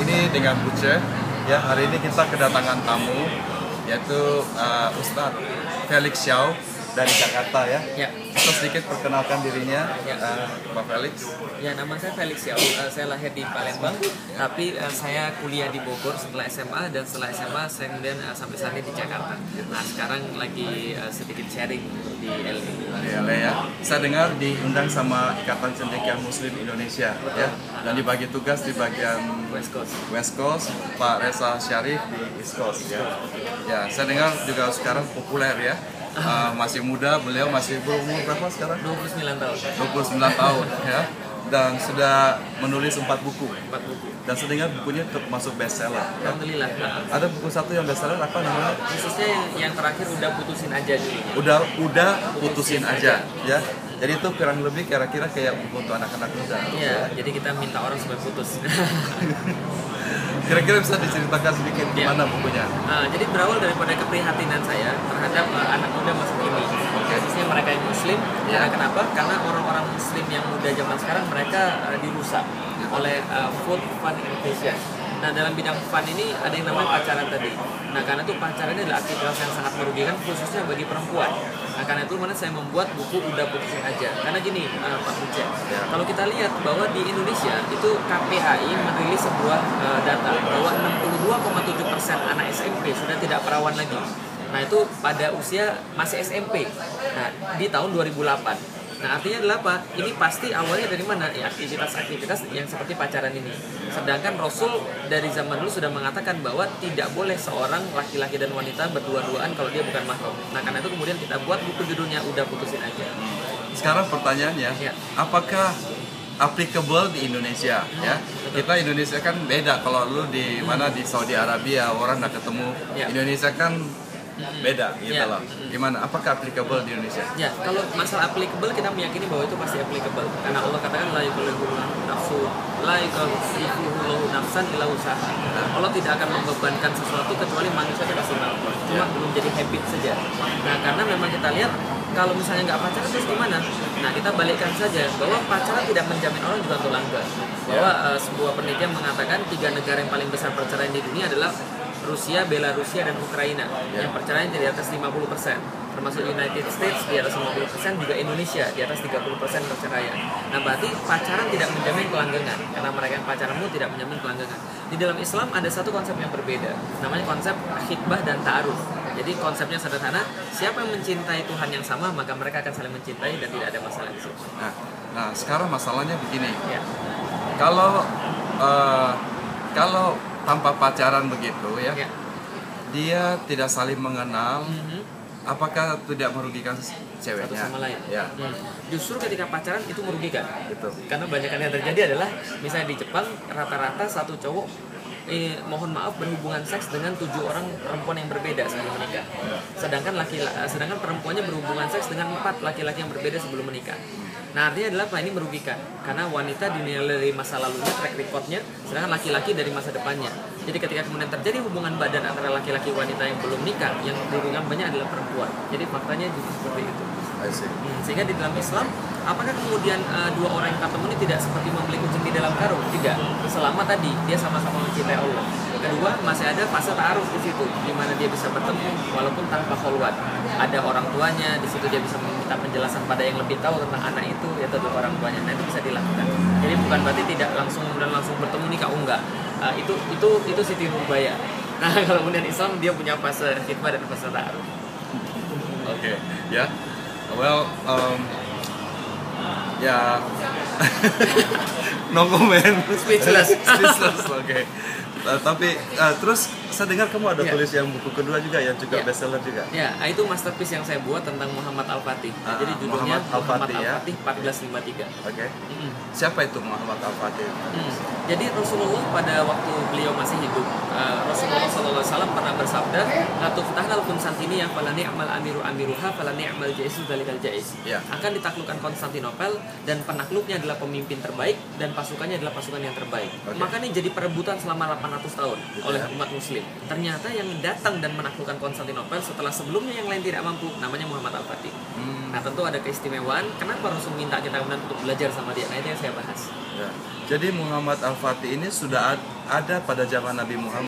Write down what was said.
sini dengan Buce. Ya, hari ini kita kedatangan tamu yaitu Ustadz Felix Xiao dari Jakarta ya. Ya. Kita sedikit perkenalkan dirinya, Ya. Pak Felix. Ya, nama saya Felix Xiao. Saya lahir di Palembang, tapi saya kuliah di Bogor setelah SMA, dan setelah SMA saya kemudian sampai saat ini di Jakarta. Nah, sekarang lagi sedikit sharing di LA. Di LA ya. Saya dengar diundang sama Ikatan Cendekiawan Muslim Indonesia ya. Dan dibagi tugas di bagian West Coast, Pak Reza Syarif di East Coast ya. Ya, saya dengar juga sekarang populer ya. Masih muda, beliau masih berumur berapa sekarang? 29 tahun. 29 tahun ya. Dan sudah menulis 4 buku. 4 buku. Dan saya dengar bukunya termasuk bestseller. Ya. Alhamdulillah. Ada buku satu yang bestseller apa namanya? Khususnya yang terakhir udah putusin aja dulunya. Udah putusin aja ya. Jadi itu kurang lebih kira-kira kayak buku untuk anak-anak muda. Iya, jadi kita minta orang supaya putus. Kira-kira bisa diceritakan sedikit gimana bukunya? Jadi berawal daripada keprihatinan saya terhadap anak muda masa kini, khususnya mereka yang muslim. Karena kenapa? Karena orang-orang muslim yang muda zaman sekarang mereka dirusak oleh food, fun, and fashion. Nah, dalam bidang fun ini ada yang namanya pacaran tadi. Nah, karena itu pacaran ini adalah aktivitas yang sangat merugikan khususnya bagi perempuan. Nah, karena itu mana saya membuat buku Udah Putusin Aja. Karena gini, Pak Buce, kalau kita lihat bahwa di Indonesia itu KPAI merilis sebuah data bahwa 62,7% anak SMP sudah tidak perawan lagi. Nah, itu pada usia masih SMP. Nah, di tahun 2008. Nah, artinya adalah apa? Ini pasti awalnya dari mana? Ya, aktivitas-aktivitas yang seperti pacaran ini. Sedangkan Rasul dari zaman dulu sudah mengatakan bahwa tidak boleh seorang laki-laki dan wanita berdua-duaan kalau dia bukan mahram. Nah, karena itu kemudian kita buat buku judulnya Udah Putusin Aja. Sekarang pertanyaannya, apakah applicable di Indonesia? Ya, kita Indonesia kan beda. Kalau lu di mana di Saudi Arabia orang nggak ketemu. Indonesia kan beda gitu loh. Gimana? Apakah applicable di Indonesia? Ya, kalau masalah applicable kita meyakini bahwa itu pasti applicable. Karena Allah katakan la yukallifu nafsu la yukallifu nafsan illa usaha. Allah tidak akan membebankan sesuatu kecuali manusia itu pasti mampu. Cuma belum jadi habit saja. Nah, karena memang kita lihat kalau misalnya nggak pacaran terus gimana? Nah, kita balikkan saja bahwa pacaran tidak menjamin orang juga untuk langgeng. Bahwa sebuah penelitian mengatakan 3 negara yang paling besar perceraian di dunia adalah Rusia, Belarusia, dan Ukraina. Yang perceraian di atas 50%, termasuk United States di atas 50%, juga Indonesia di atas 30% perceraian. Nah, berarti pacaran tidak menjamin kelanggengan, karena mereka yang pacaranmu tidak menjamin kelanggengan. Di dalam Islam ada satu konsep yang berbeda, namanya konsep khitbah dan ta'aruf. Jadi konsepnya sederhana, siapa yang mencintai Tuhan yang sama, maka mereka akan saling mencintai dan tidak ada masalah di situ. Nah, sekarang masalahnya begini. Kalau tanpa pacaran begitu ya, dia tidak saling mengenal, apakah tidak merugikan ceweknya? Satu sama lain. Ya. Justru ketika pacaran itu merugikan. Gitu. Karena banyak yang terjadi adalah misalnya di Jepang rata-rata satu cowok mohon maaf berhubungan seks dengan 7 orang perempuan yang berbeda sebelum menikah. Sedangkan perempuannya berhubungan seks dengan 4 laki-laki yang berbeda sebelum menikah. Nah, artinya adalah apa? Ini merugikan karena wanita dinilai dari masa lalunya, track recordnya, sedangkan laki-laki dari masa depannya. Jadi ketika kemudian terjadi hubungan badan antara laki-laki wanita yang belum nikah, yang dirugikan banyak adalah perempuan. Jadi faktanya justru seperti itu. Sehingga di dalam Islam, apakah kemudian 2 orang yang ketemu ini tidak seperti membeli kucing di dalam karung? Tidak. Selama tadi dia sama-sama mencintai Allah. Kedua, masih ada fase ta'aruf di situ, di mana dia bisa bertemu walaupun tanpa kholwat. Ada orang tuanya, di situ dia bisa meminta penjelasan pada yang lebih tahu tentang anak itu, yaitu orang tuanya. Nah, itu bisa dilakukan. Jadi bukan berarti tidak langsung bertemu nikah, enggak. Itu Siti Nurbaya. Nah, kalau kemudian Islam dia punya fase khitbah dan fase ta'aruf. Oke, ya. Well, ya, no comment. Speechless. Oke. Tapi terus saya dengar kamu ada tulis yang buku kedua juga yang juga bestseller juga. Ya, itu masterpiece yang saya buat tentang Muhammad Al-Fatih. Jadi judulnya Muhammad Al-Fatih 1453. Oke. Siapa itu Muhammad Al-Fatih? Jadi Rasulullah pada waktu beliau masih hidup, Rasulullah SAW pernah bersabda, "La tuftahnal Konstantinia fala ni'mal amiru amiruha fala ni'mal jaisu dzalikal jais." Akan ditaklukkan Konstantinopel dan penakluknya adalah pemimpin terbaik dan pasukannya adalah pasukan yang terbaik. Makanya jadi perebutan selama 800 tahun oleh umat muslim. Ternyata yang datang dan menaklukkan Konstantinopel setelah sebelumnya yang lain tidak mampu, namanya Muhammad Al-Fatih. Nah, tentu ada keistimewaan. Kenapa Rasul minta kita kemudian untuk belajar sama dia? Nah, itu yang saya bahas. Jadi Muhammad Al-Fatih ini sudah ada pada zaman Nabi Muhammad.